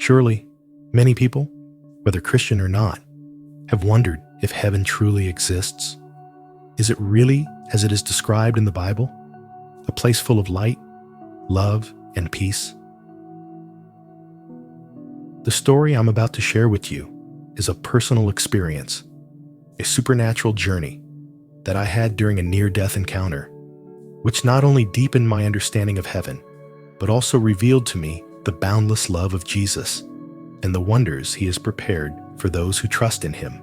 Surely, many people, whether Christian or not, have wondered if heaven truly exists. Is it really as it is described in the Bible? A place full of light, love, and peace? The story I'm about to share with you is a personal experience, a supernatural journey that I had during a near-death encounter, which not only deepened my understanding of heaven, but also revealed to me the boundless love of Jesus and the wonders he has prepared for those who trust in him.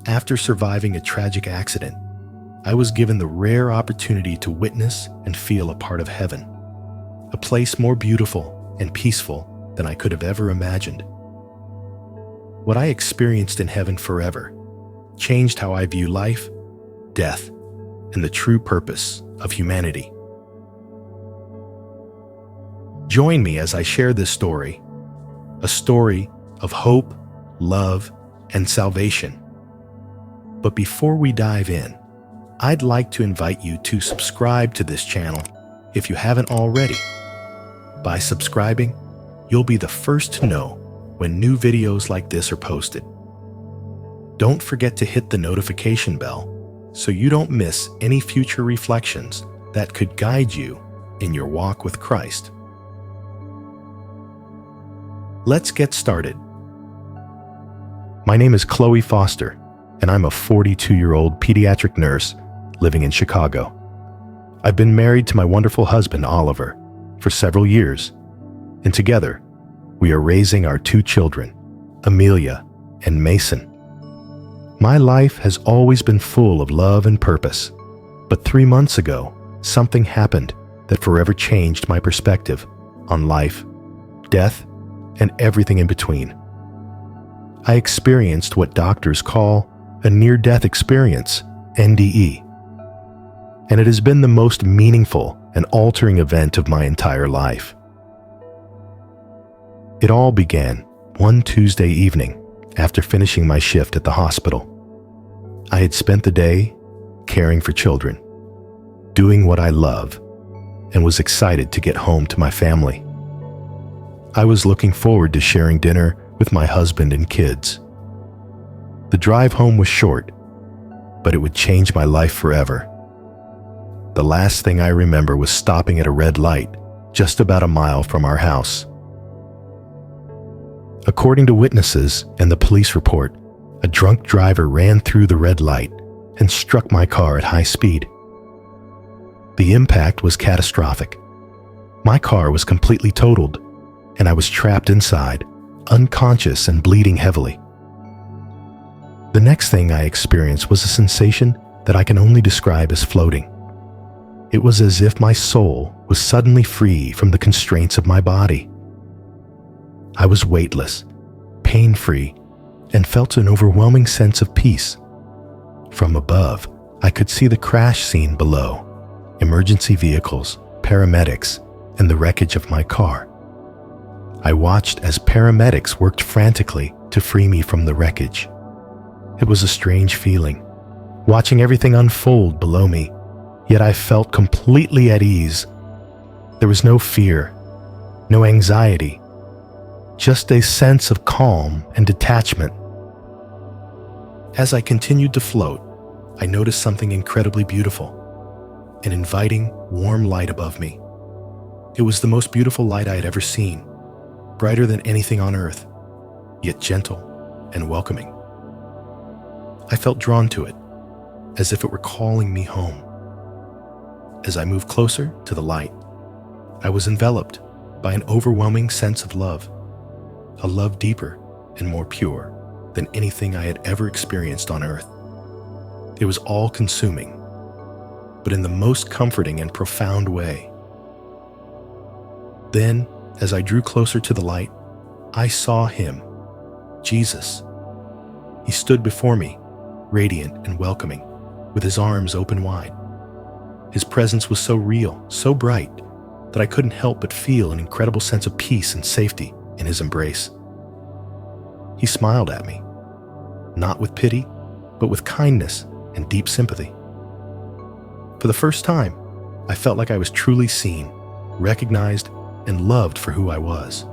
After surviving a tragic accident, I was given the rare opportunity to witness and feel a part of heaven, a place more beautiful and peaceful than I could have ever imagined. What I experienced in heaven forever changed how I view life, death, and the true purpose of humanity. Join me as I share this story, a story of hope, love, and salvation. But before we dive in, I'd like to invite you to subscribe to this channel if you haven't already. By subscribing, you'll be the first to know when new videos like this are posted. Don't forget to hit the notification bell so you don't miss any future reflections that could guide you in your walk with Christ. Let's get started. My name is Chloe Foster, and I'm a 42-year-old pediatric nurse living in Chicago. I've been married to my wonderful husband, Oliver, for several years, and together, we are raising our 2 children, Amelia and Mason. My life has always been full of love and purpose, but 3 months ago, something happened that forever changed my perspective on life, death, and everything in between. I experienced what doctors call a near-death experience, NDE, and it has been the most meaningful and altering event of my entire life. It all began one Tuesday evening after finishing my shift at the hospital. I had spent the day caring for children, doing what I love, and was excited to get home to my family. I was looking forward to sharing dinner with my husband and kids. The drive home was short, but it would change my life forever. The last thing I remember was stopping at a red light just about a mile from our house. According to witnesses and the police report, a drunk driver ran through the red light and struck my car at high speed. The impact was catastrophic. My car was completely totaled, and I was trapped inside, unconscious and bleeding heavily. The next thing I experienced was a sensation that I can only describe as floating. It was as if my soul was suddenly free from the constraints of my body. I was weightless, pain-free, and felt an overwhelming sense of peace. From above, I could see the crash scene below, emergency vehicles, paramedics, and the wreckage of my car. I watched as paramedics worked frantically to free me from the wreckage. It was a strange feeling, watching everything unfold below me, yet I felt completely at ease. There was no fear, no anxiety, just a sense of calm and detachment. As I continued to float, I noticed something incredibly beautiful, an inviting, warm light above me. It was the most beautiful light I had ever seen, brighter than anything on earth, yet gentle and welcoming. I felt drawn to it, as if it were calling me home. As I moved closer to the light, I was enveloped by an overwhelming sense of love, a love deeper and more pure than anything I had ever experienced on earth. It was all-consuming, but in the most comforting and profound way. Then, as I drew closer to the light, I saw him, Jesus. He stood before me, radiant and welcoming, with his arms open wide. His presence was so real, so bright, that I couldn't help but feel an incredible sense of peace and safety in his embrace. He smiled at me, not with pity, but with kindness and deep sympathy. For the first time, I felt like I was truly seen, recognized, and loved for who I was,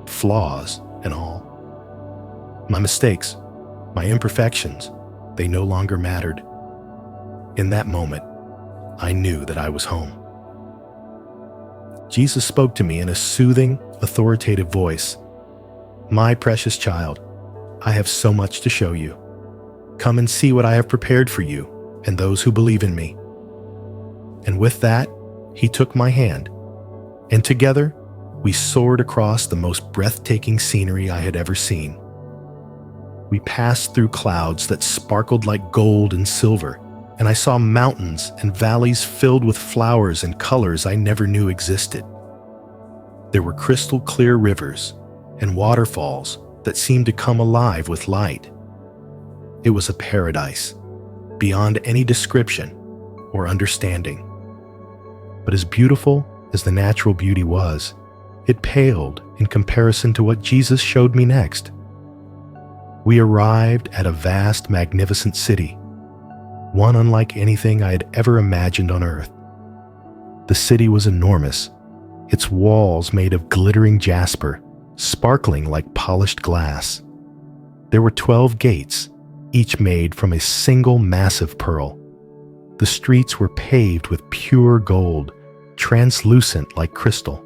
flaws and all. My mistakes, my imperfections, they no longer mattered. In that moment, I knew that I was home. Jesus spoke to me in a soothing, authoritative voice. "My precious child, I have so much to show you. Come and see what I have prepared for you and those who believe in me." And with that, he took my hand, and together we soared across the most breathtaking scenery I had ever seen. We passed through clouds that sparkled like gold and silver, and I saw mountains and valleys filled with flowers and colors I never knew existed. There were crystal clear rivers and waterfalls that seemed to come alive with light. It was a paradise, beyond any description or understanding. But as beautiful as the natural beauty was, it paled in comparison to what Jesus showed me next. We arrived at a vast, magnificent city, one unlike anything I had ever imagined on earth. The city was enormous, its walls made of glittering jasper, sparkling like polished glass. There were 12 gates, each made from a single massive pearl. The streets were paved with pure gold, translucent like crystal.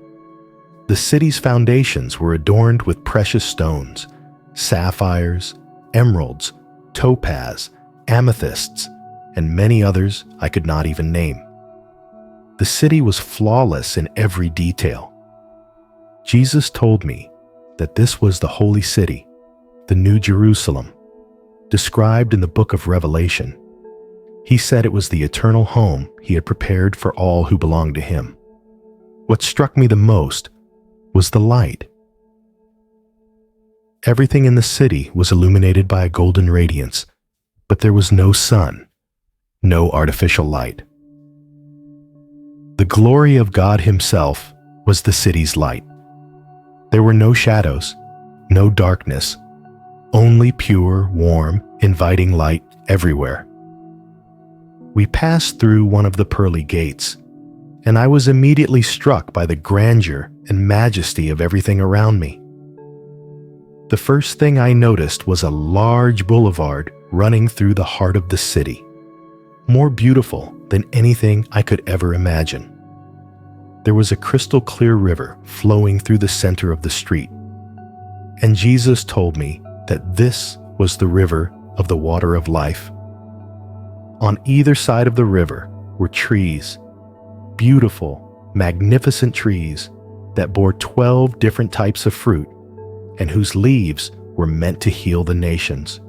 The city's foundations were adorned with precious stones, sapphires, emeralds, topaz, amethysts, and many others I could not even name. The city was flawless in every detail. Jesus told me that this was the holy city, the New Jerusalem, described in the book of Revelation. He said it was the eternal home he had prepared for all who belonged to him. What struck me the most was the light. Everything in the city was illuminated by a golden radiance, but there was no sun, no artificial light. The glory of God Himself was the city's light. There were no shadows, no darkness, only pure, warm, inviting light everywhere. We passed through one of the pearly gates, and I was immediately struck by the grandeur and majesty of everything around me. The first thing I noticed was a large boulevard running through the heart of the city, more beautiful than anything I could ever imagine. There was a crystal clear river flowing through the center of the street, and Jesus told me that this was the river of the water of life. On either side of the river were trees, beautiful, magnificent trees that bore 12 different types of fruit and whose leaves were meant to heal the nations.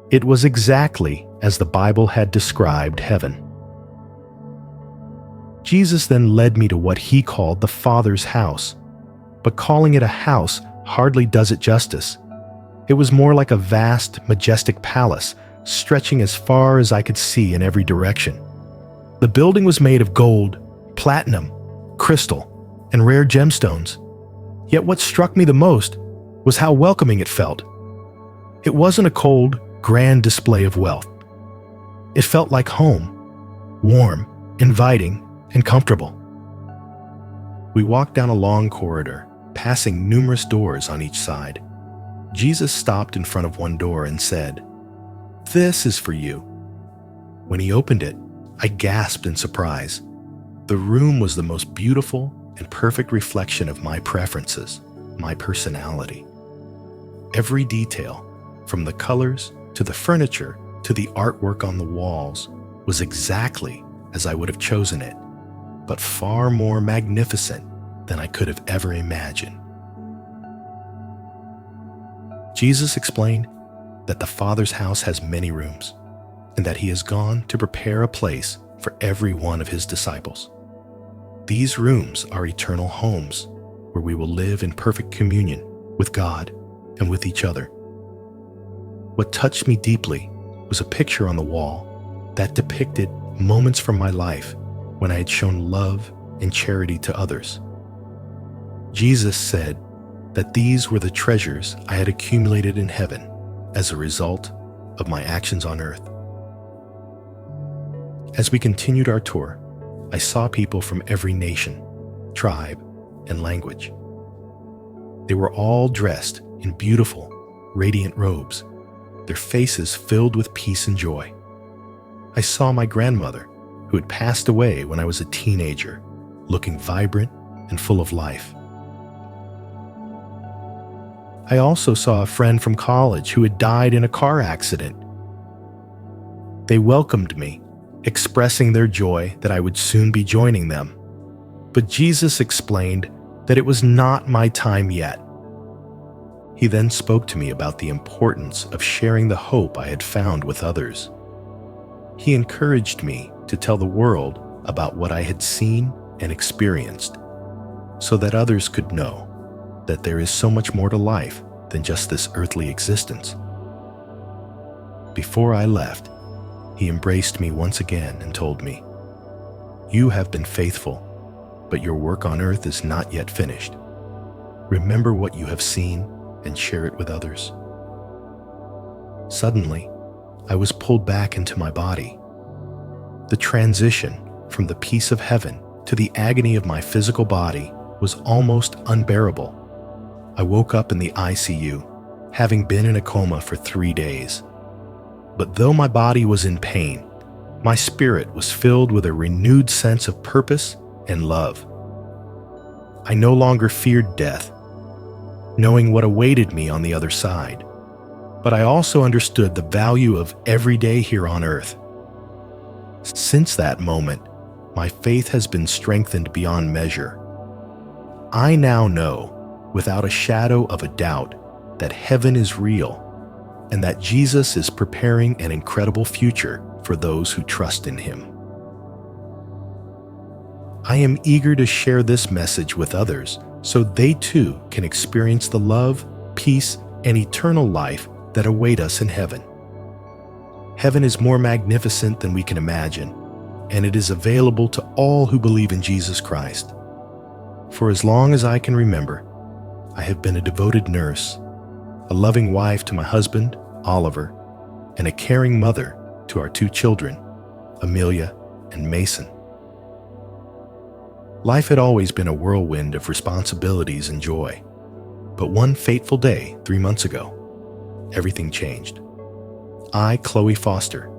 It was exactly as the Bible had described heaven. Jesus then led me to what he called the Father's house, but calling it a house hardly does it justice. It was more like a vast, majestic palace stretching as far as I could see in every direction. The building was made of gold, platinum, crystal, and rare gemstones. Yet what struck me the most was how welcoming it felt. It wasn't a cold, grand display of wealth. It felt like home, warm, inviting, and comfortable. We walked down a long corridor, passing numerous doors on each side. Jesus stopped in front of one door and said, "This is for you." When he opened it, I gasped in surprise. The room was the most beautiful and perfect reflection of my preferences, my personality. Every detail, from the colors to the furniture to the artwork on the walls, was exactly as I would have chosen it, but far more magnificent than I could have ever imagined. Jesus explained that the Father's house has many rooms, and that he has gone to prepare a place for every one of his disciples. These rooms are eternal homes where we will live in perfect communion with God and with each other. What touched me deeply was a picture on the wall that depicted moments from my life when I had shown love and charity to others. Jesus said that these were the treasures I had accumulated in heaven as a result of my actions on earth. As we continued our tour, I saw people from every nation, tribe, and language. They were all dressed in beautiful, radiant robes, their faces filled with peace and joy. I saw my grandmother, who had passed away when I was a teenager, looking vibrant and full of life. I also saw a friend from college who had died in a car accident. They welcomed me, expressing their joy that I would soon be joining them. But Jesus explained that it was not my time yet. He then spoke to me about the importance of sharing the hope I had found with others. He encouraged me to tell the world about what I had seen and experienced, so that others could know that there is so much more to life than just this earthly existence. Before I left, he embraced me once again and told me, "You have been faithful, but your work on earth is not yet finished. Remember what you have seen and share it with others." Suddenly, I was pulled back into my body. The transition from the peace of heaven to the agony of my physical body was almost unbearable. I woke up in the ICU, having been in a coma for 3 days. But though my body was in pain, my spirit was filled with a renewed sense of purpose and love. I no longer feared death, knowing what awaited me on the other side, but I also understood the value of every day here on earth. Since that moment, my faith has been strengthened beyond measure. I now know, without a shadow of a doubt, that heaven is real and that Jesus is preparing an incredible future for those who trust in him. I am eager to share this message with others so they too can experience the love, peace, and eternal life that await us in heaven. Heaven is more magnificent than we can imagine, and it is available to all who believe in Jesus Christ. For as long as I can remember, I have been a devoted nurse, a loving wife to my husband, Oliver, and a caring mother to our 2 children, Amelia and Mason. Life had always been a whirlwind of responsibilities and joy, but one fateful day 3 months ago, everything changed. I, Chloe Foster,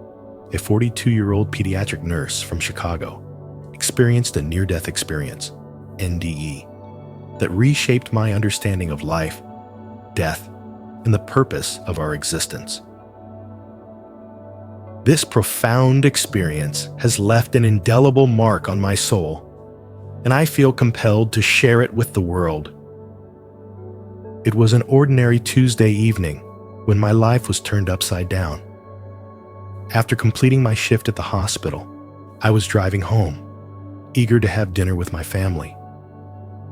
a 42-year-old pediatric nurse from Chicago, experienced a near-death experience, NDE, that reshaped my understanding of life, death, and the purpose of our existence. This profound experience has left an indelible mark on my soul, and I feel compelled to share it with the world. It was an ordinary Tuesday evening when my life was turned upside down. After completing my shift at the hospital, I was driving home, eager to have dinner with my family.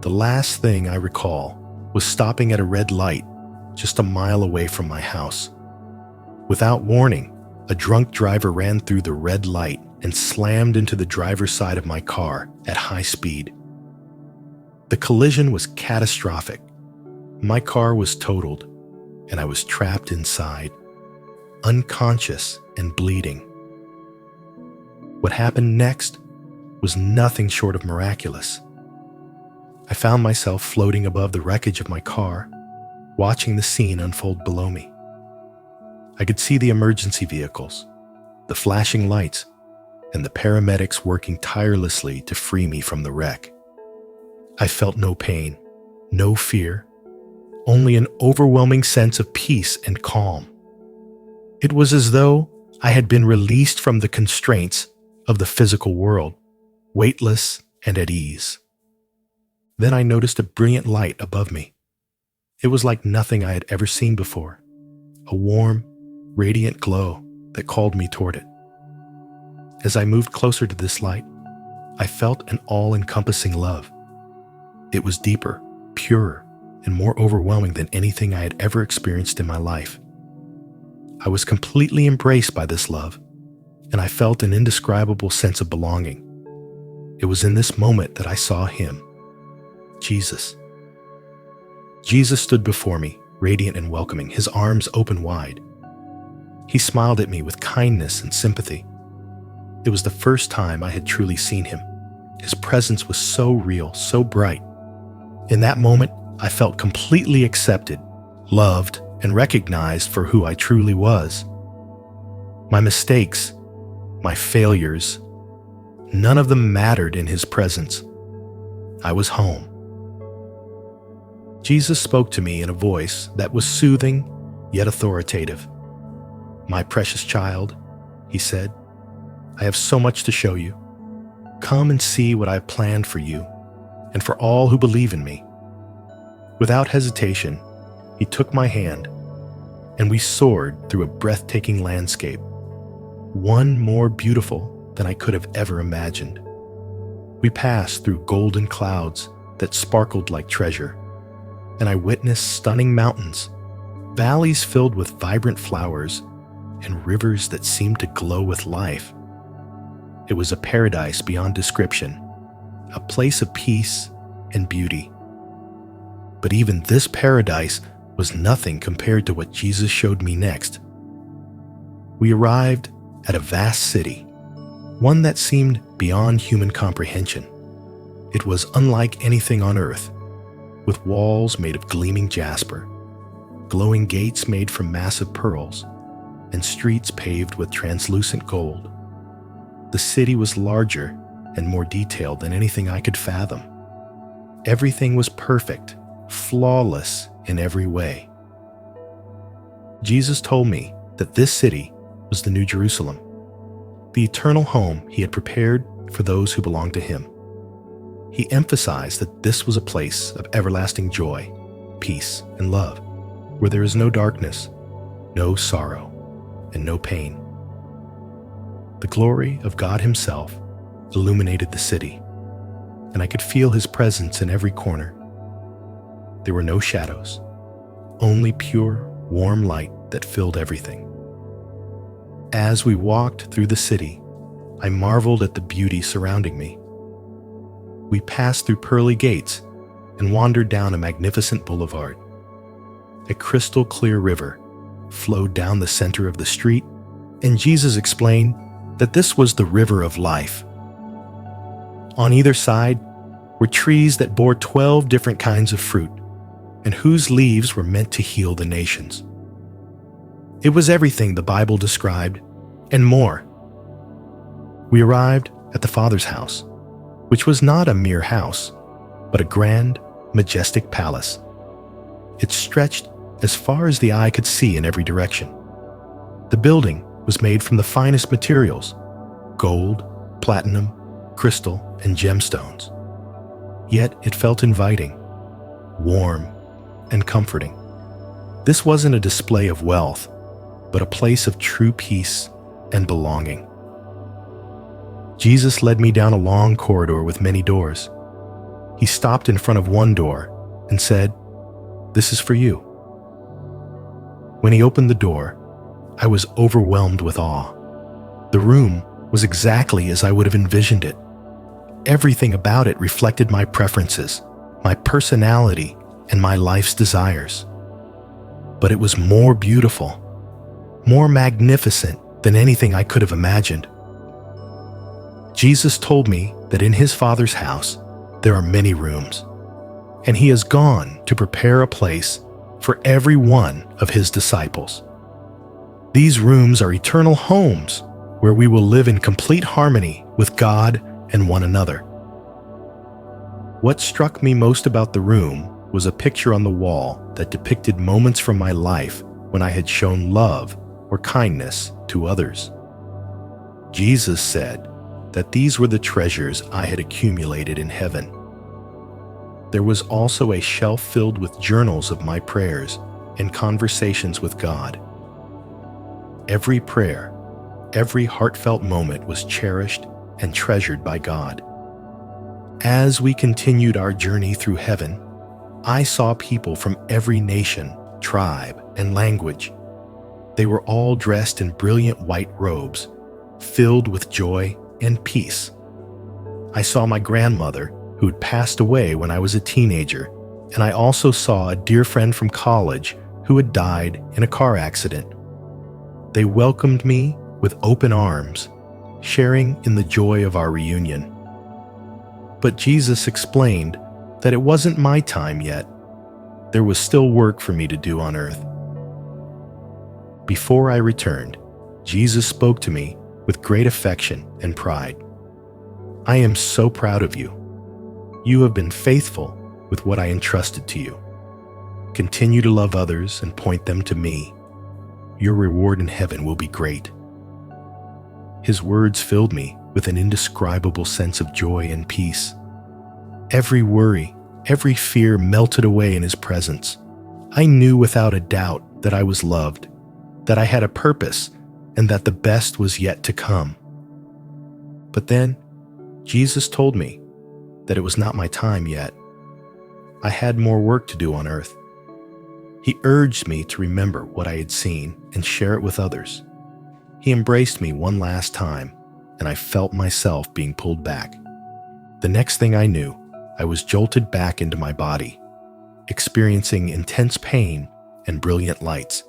The last thing I recall was stopping at a red light just a mile away from my house. Without warning, a drunk driver ran through the red light and slammed into the driver's side of my car at high speed. The collision was catastrophic. My car was totaled, and I was trapped inside, unconscious and bleeding. What happened next was nothing short of miraculous. I found myself floating above the wreckage of my car, watching the scene unfold below me. I could see the emergency vehicles, the flashing lights, and the paramedics working tirelessly to free me from the wreck. I felt no pain, no fear, only an overwhelming sense of peace and calm. It was as though I had been released from the constraints of the physical world, weightless and at ease. Then I noticed a brilliant light above me. It was like nothing I had ever seen before, a warm, radiant glow that called me toward it. As I moved closer to this light, I felt an all-encompassing love. It was deeper, purer, and more overwhelming than anything I had ever experienced in my life. I was completely embraced by this love, and I felt an indescribable sense of belonging. It was in this moment that I saw him, Jesus. Jesus stood before me, radiant and welcoming, his arms open wide. He smiled at me with kindness and sympathy. It was the first time I had truly seen him. His presence was so real, so bright. In that moment, I felt completely accepted, loved, and recognized for who I truly was. My mistakes, my failures, none of them mattered in His presence. I was home. Jesus spoke to me in a voice that was soothing yet authoritative. "My precious child," He said, "I have so much to show you. Come and see what I've planned for you and for all who believe in me." Without hesitation, He took my hand, and we soared through a breathtaking landscape, one more beautiful than I could have ever imagined. We passed through golden clouds that sparkled like treasure, and I witnessed stunning mountains, valleys filled with vibrant flowers, and rivers that seemed to glow with life. It was a paradise beyond description, a place of peace and beauty. But even this paradise was nothing compared to what Jesus showed me next. We arrived at a vast city, one that seemed beyond human comprehension. It was unlike anything on earth, with walls made of gleaming jasper, glowing gates made from massive pearls, and streets paved with translucent gold. The city was larger and more detailed than anything I could fathom. Everything was perfect, flawless in every way. Jesus told me that this city was the New Jerusalem, the eternal home He had prepared for those who belong to Him. He emphasized that this was a place of everlasting joy, peace, and love, where there is no darkness, no sorrow, and no pain. The glory of God Himself illuminated the city, and I could feel His presence in every corner. There were no shadows, only pure, warm light that filled everything. As we walked through the city, I marveled at the beauty surrounding me. We passed through pearly gates and wandered down a magnificent boulevard. A crystal-clear river flowed down the center of the street, and Jesus explained that this was the river of life. On either side were trees that bore 12 different kinds of fruit, and whose leaves were meant to heal the nations. It was everything the Bible described, and more. We arrived at the Father's house, which was not a mere house, but a grand, majestic palace. It stretched as far as the eye could see in every direction. The building was made from the finest materials: gold, platinum, crystal, and gemstones. Yet it felt inviting, warm, and comforting. This wasn't a display of wealth, but a place of true peace and belonging. Jesus led me down a long corridor with many doors. He stopped in front of one door and said, "This is for you." When He opened the door, I was overwhelmed with awe. The room was exactly as I would have envisioned it. Everything about it reflected my preferences, my personality, and my life's desires. But it was more beautiful, more magnificent than anything I could have imagined. Jesus told me that in His Father's house there are many rooms, and He has gone to prepare a place for every one of His disciples. These rooms are eternal homes where we will live in complete harmony with God and one another. What struck me most about the room was a picture on the wall that depicted moments from my life when I had shown love or kindness to others. Jesus said that these were the treasures I had accumulated in heaven. There was also a shelf filled with journals of my prayers and conversations with God. Every prayer, every heartfelt moment was cherished and treasured by God. As we continued our journey through heaven, I saw people from every nation, tribe, and language. They were all dressed in brilliant white robes, filled with joy and peace. I saw my grandmother, who had passed away when I was a teenager, and I also saw a dear friend from college who had died in a car accident. They welcomed me with open arms, sharing in the joy of our reunion. But Jesus explained that it wasn't my time yet. There was still work for me to do on earth. Before I returned, Jesus spoke to me with great affection and pride. "I am so proud of you. You have been faithful with what I entrusted to you. Continue to love others and point them to me. Your reward in heaven will be great." His words filled me with an indescribable sense of joy and peace. Every worry, every fear melted away in his presence. I knew without a doubt that I was loved, that I had a purpose, and that the best was yet to come. But then, Jesus told me that it was not my time yet. I had more work to do on earth. He urged me to remember what I had seen and share it with others. He embraced me one last time, and I felt myself being pulled back. The next thing I knew, I was jolted back into my body, experiencing intense pain and brilliant lights.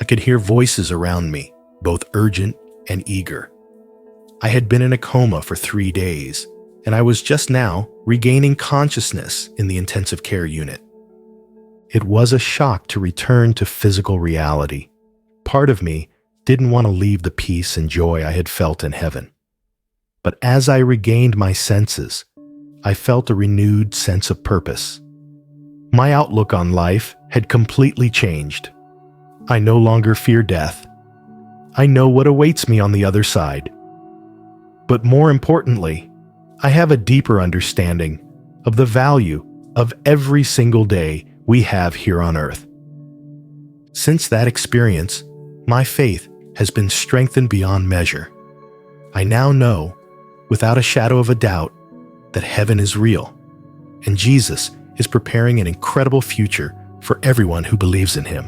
I could hear voices around me, both urgent and eager. I had been in a coma for 3 days, and I was just now regaining consciousness in the intensive care unit. It was a shock to return to physical reality. Part of me didn't want to leave the peace and joy I had felt in heaven. But as I regained my senses, I felt a renewed sense of purpose. My outlook on life had completely changed. I no longer fear death. I know what awaits me on the other side. But more importantly, I have a deeper understanding of the value of every single day we have here on earth. Since that experience, my faith has been strengthened beyond measure. I now know, without a shadow of a doubt, that heaven is real, and Jesus is preparing an incredible future for everyone who believes in him.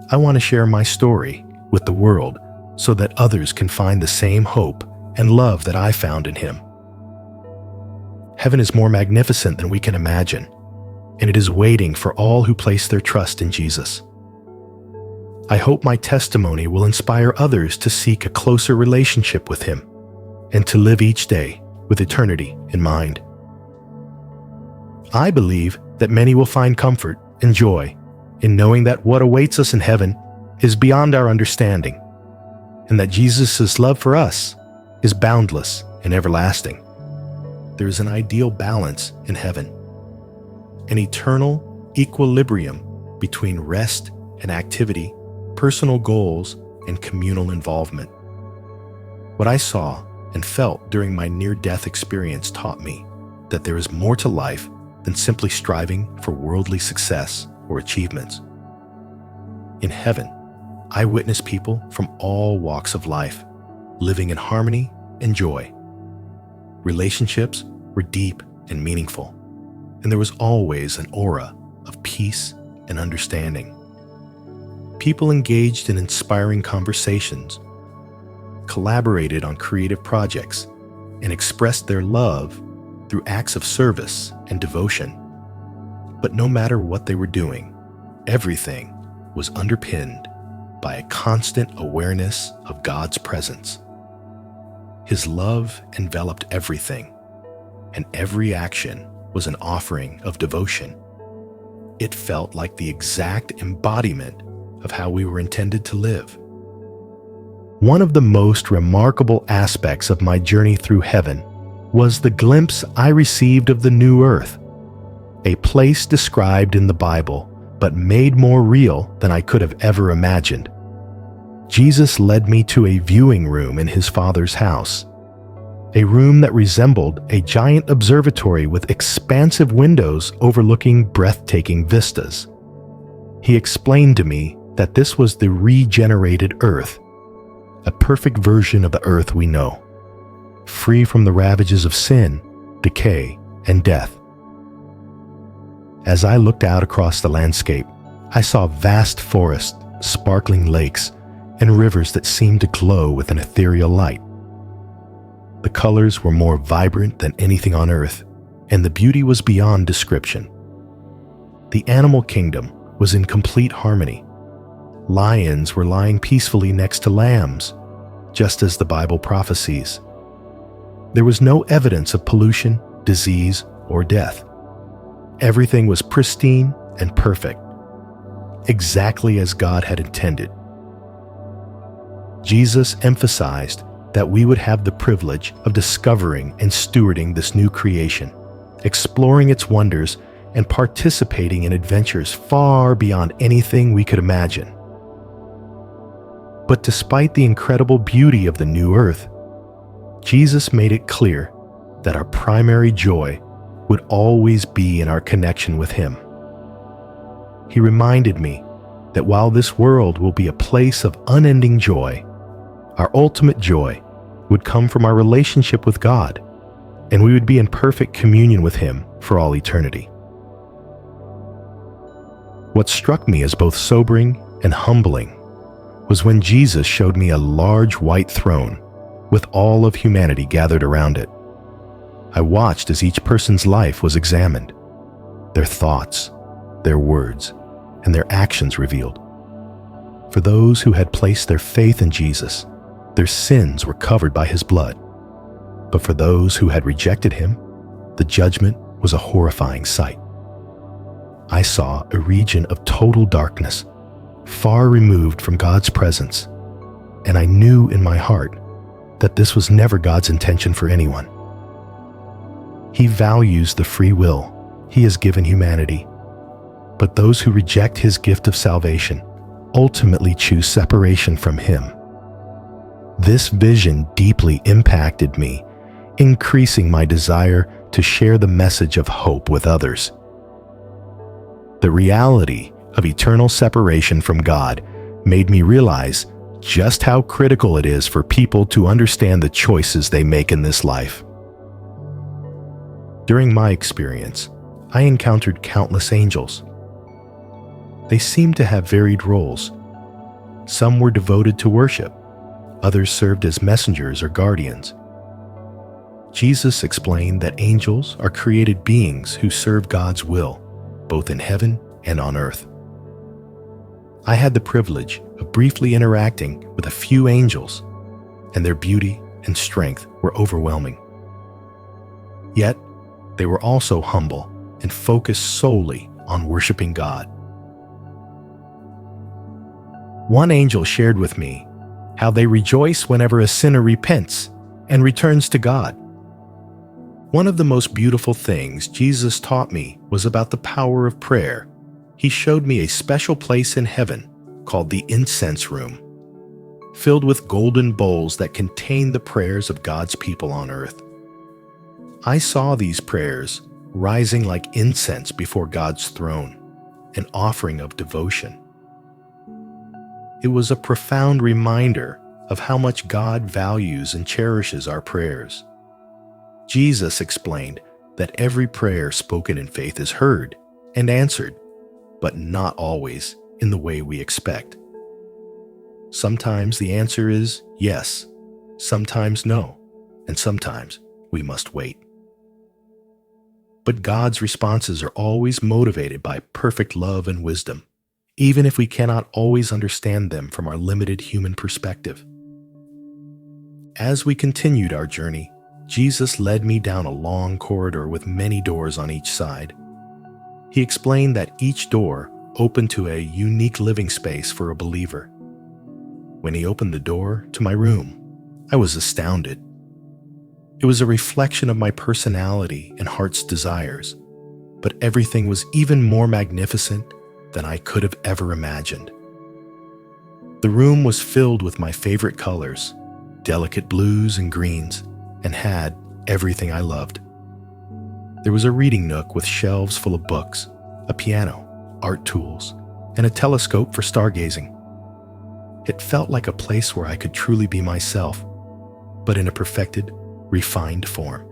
I want to share my story with the world so that others can find the same hope and love that I found in him. Heaven is more magnificent than we can imagine, and it is waiting for all who place their trust in Jesus. I hope my testimony will inspire others to seek a closer relationship with him and to live each day with eternity in mind. I believe that many will find comfort and joy in knowing that what awaits us in heaven is beyond our understanding, and that Jesus' love for us is boundless and everlasting. There is an ideal balance in heaven, an eternal equilibrium between rest and activity, personal goals, and communal involvement. What I saw and felt during my near-death experience taught me that there is more to life than simply striving for worldly success or achievements. In heaven, I witnessed people from all walks of life, living in harmony and joy. Relationships were deep and meaningful, and there was always an aura of peace and understanding. People engaged in inspiring conversations, collaborated on creative projects, and expressed their love through acts of service and devotion. But no matter what they were doing, everything was underpinned by a constant awareness of God's presence. His love enveloped everything, and every action was an offering of devotion. It felt like the exact embodiment of how we were intended to live. One of the most remarkable aspects of my journey through heaven was the glimpse I received of the new earth, a place described in the Bible, but made more real than I could have ever imagined. Jesus led me to a viewing room in his Father's house, a room that resembled a giant observatory with expansive windows overlooking breathtaking vistas. He explained to me that this was the regenerated earth, a perfect version of the earth we know, free from the ravages of sin, decay, and death. As I looked out across the landscape, I saw vast forests, sparkling lakes, and rivers that seemed to glow with an ethereal light. The colors were more vibrant than anything on earth, and the beauty was beyond description. The animal kingdom was in complete harmony. Lions were lying peacefully next to lambs, just as the Bible prophesies. There was no evidence of pollution, disease, or death. Everything was pristine and perfect, exactly as God had intended. Jesus emphasized that we would have the privilege of discovering and stewarding this new creation, exploring its wonders, and participating in adventures far beyond anything we could imagine. But despite the incredible beauty of the new earth, Jesus made it clear that our primary joy would always be in our connection with Him. He reminded me that while this world will be a place of unending joy, our ultimate joy would come from our relationship with God, and we would be in perfect communion with Him for all eternity. What struck me as both sobering and humbling was when Jesus showed me a large white throne with all of humanity gathered around it. I watched as each person's life was examined, their thoughts, their words, and their actions revealed. For those who had placed their faith in Jesus, their sins were covered by His blood. But for those who had rejected Him, the judgment was a horrifying sight. I saw a region of total darkness, far removed from God's presence, and I knew in my heart that this was never God's intention for anyone. He values the free will He has given humanity, but those who reject His gift of salvation ultimately choose separation from Him. This vision deeply impacted me, increasing my desire to share the message of hope with others. The reality of eternal separation from God made me realize just how critical it is for people to understand the choices they make in this life. During my experience, I encountered countless angels. They seemed to have varied roles. Some were devoted to worship, others served as messengers or guardians. Jesus explained that angels are created beings who serve God's will, both in heaven and on earth. I had the privilege of briefly interacting with a few angels, and their beauty and strength were overwhelming. Yet, they were also humble and focused solely on worshiping God. One angel shared with me how they rejoice whenever a sinner repents and returns to God. One of the most beautiful things Jesus taught me was about the power of prayer. He showed me a special place in heaven called the incense room, filled with golden bowls that contain the prayers of God's people on earth. I saw these prayers rising like incense before God's throne, an offering of devotion. It was a profound reminder of how much God values and cherishes our prayers. Jesus explained that every prayer spoken in faith is heard and answered, but not always in the way we expect. Sometimes the answer is yes, sometimes no, and sometimes we must wait. But God's responses are always motivated by perfect love and wisdom, even if we cannot always understand them from our limited human perspective. As we continued our journey, Jesus led me down a long corridor with many doors on each side. He explained that each door opened to a unique living space for a believer. When He opened the door to my room, I was astounded. It was a reflection of my personality and heart's desires, but everything was even more magnificent than I could have ever imagined. The room was filled with my favorite colors, delicate blues and greens, and had everything I loved. There was a reading nook with shelves full of books, a piano, art tools, and a telescope for stargazing. It felt like a place where I could truly be myself, but in a perfected, refined form.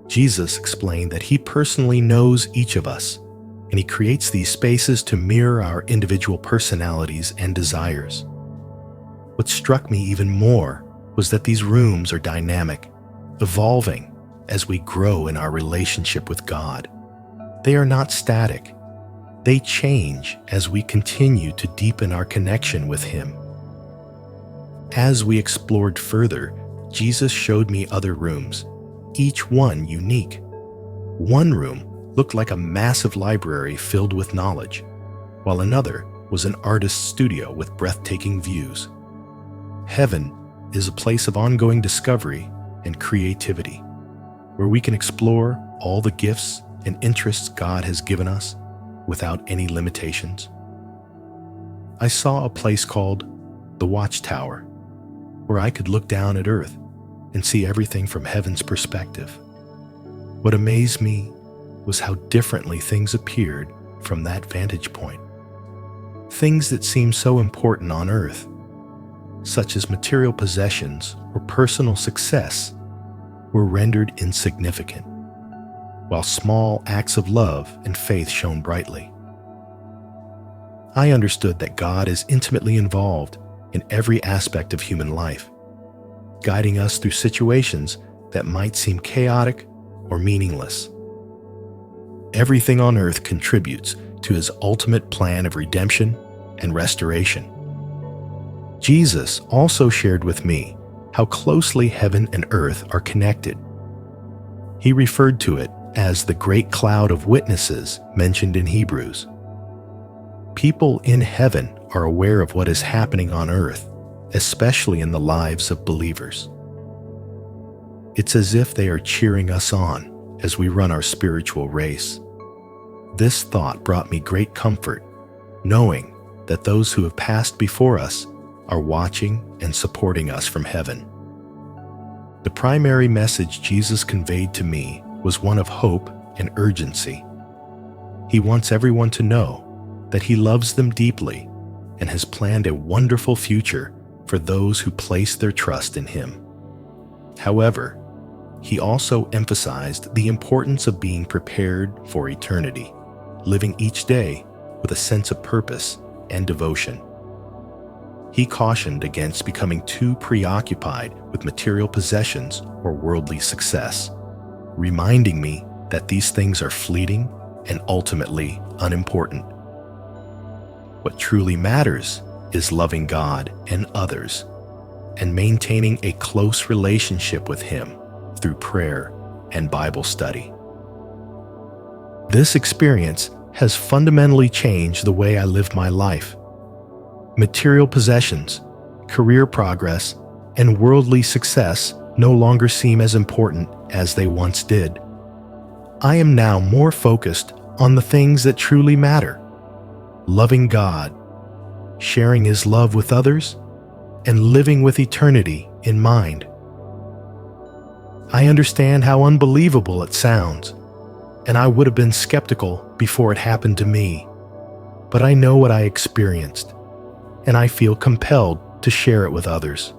Jesus explained that He personally knows each of us, and He creates these spaces to mirror our individual personalities and desires. What struck me even more was that these rooms are dynamic, evolving as we grow in our relationship with God. They are not static. They change as we continue to deepen our connection with Him. As we explored further, Jesus showed me other rooms, each one unique. One room looked like a massive library filled with knowledge, while another was an artist's studio with breathtaking views. Heaven is a place of ongoing discovery and creativity, where we can explore all the gifts and interests God has given us without any limitations. I saw a place called the Watchtower, where I could look down at Earth and see everything from heaven's perspective. What amazed me was how differently things appeared from that vantage point. Things that seemed so important on Earth, such as material possessions or personal success, were rendered insignificant, while small acts of love and faith shone brightly. I understood that God is intimately involved in every aspect of human life, guiding us through situations that might seem chaotic or meaningless. Everything on earth contributes to His ultimate plan of redemption and restoration. Jesus also shared with me how closely heaven and earth are connected. He referred to it as the great cloud of witnesses mentioned in Hebrews. People in heaven are aware of what is happening on earth, especially in the lives of believers. It's as if they are cheering us on as we run our spiritual race. This thought brought me great comfort, knowing that those who have passed before us are watching and supporting us from heaven. The primary message Jesus conveyed to me was one of hope and urgency. He wants everyone to know that He loves them deeply and has planned a wonderful future for those who place their trust in Him. However, He also emphasized the importance of being prepared for eternity, living each day with a sense of purpose and devotion. He cautioned against becoming too preoccupied with material possessions or worldly success, reminding me that these things are fleeting and ultimately unimportant. What truly matters is loving God and others and maintaining a close relationship with Him through prayer and Bible study. This experience has fundamentally changed the way I live my life. Material possessions, career progress, and worldly success no longer seem as important as they once did. I am now more focused on the things that truly matter: loving God, sharing His love with others, and living with eternity in mind. I understand how unbelievable it sounds, and I would have been skeptical before it happened to me, but I know what I experienced, and I feel compelled to share it with others.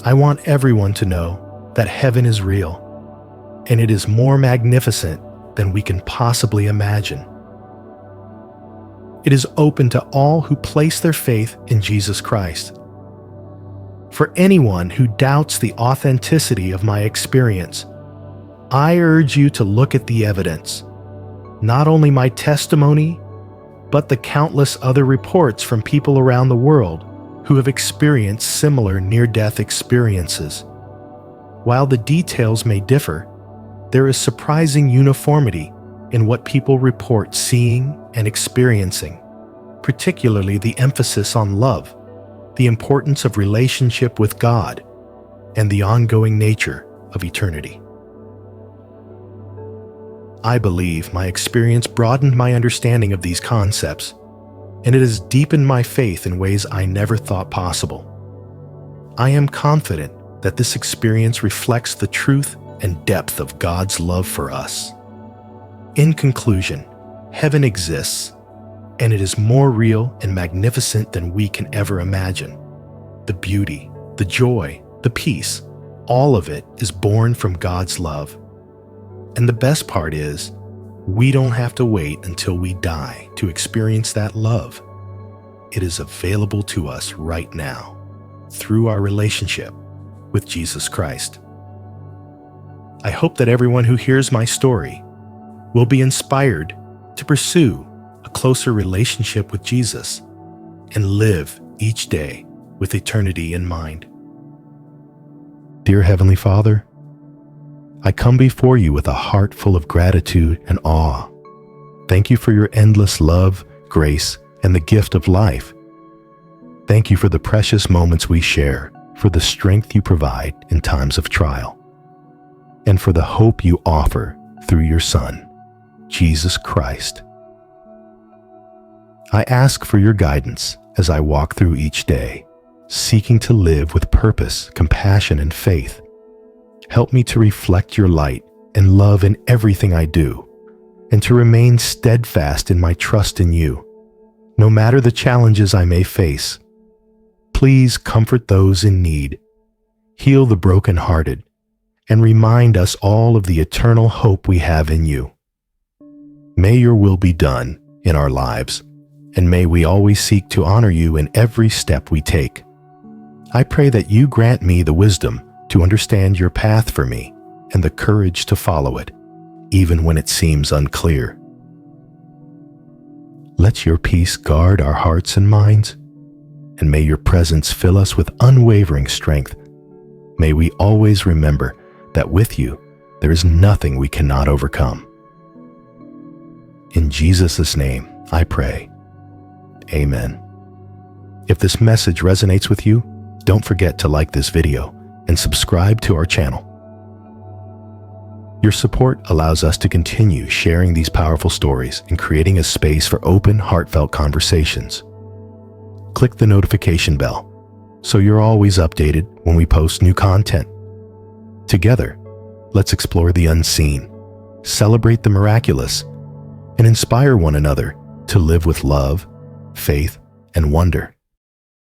I want everyone to know that heaven is real, and it is more magnificent than we can possibly imagine. It is open to all who place their faith in Jesus Christ. For anyone who doubts the authenticity of my experience, I urge you to look at the evidence, not only my testimony, but the countless other reports from people around the world who have experienced similar near-death experiences. While the details may differ, there is surprising uniformity in what people report seeing and experiencing, particularly the emphasis on love, the importance of relationship with God, and the ongoing nature of eternity. I believe my experience broadened my understanding of these concepts, and it has deepened my faith in ways I never thought possible. I am confident that this experience reflects the truth and depth of God's love for us. In conclusion, heaven exists, and it is more real and magnificent than we can ever imagine. The beauty, the joy, the peace, all of it is born from God's love. And the best part is, we don't have to wait until we die to experience that love. It is available to us right now, through our relationship with Jesus Christ. I hope that everyone who hears my story will be inspired to pursue a closer relationship with Jesus and live each day with eternity in mind. Dear Heavenly Father, I come before you with a heart full of gratitude and awe. Thank you for your endless love, grace, and the gift of life. Thank you for the precious moments we share, for the strength you provide in times of trial, and for the hope you offer through your Son, Jesus Christ. I ask for your guidance as I walk through each day, seeking to live with purpose, compassion, and faith. Help me to reflect your light and love in everything I do, and to remain steadfast in my trust in you, no matter the challenges I may face. Please comfort those in need, heal the brokenhearted, and remind us all of the eternal hope we have in you. May your will be done in our lives, and may we always seek to honor you in every step we take. I pray that you grant me the wisdom to understand your path for me and the courage to follow it, even when it seems unclear. Let your peace guard our hearts and minds, and may your presence fill us with unwavering strength. May we always remember that with you, there is nothing we cannot overcome. In Jesus' name, I pray. Amen. If this message resonates with you, don't forget to like this video and subscribe to our channel. Your support allows us to continue sharing these powerful stories and creating a space for open, heartfelt conversations. Click the notification bell so you're always updated when we post new content. Together, let's explore the unseen, celebrate the miraculous, and inspire one another to live with love, faith, and wonder.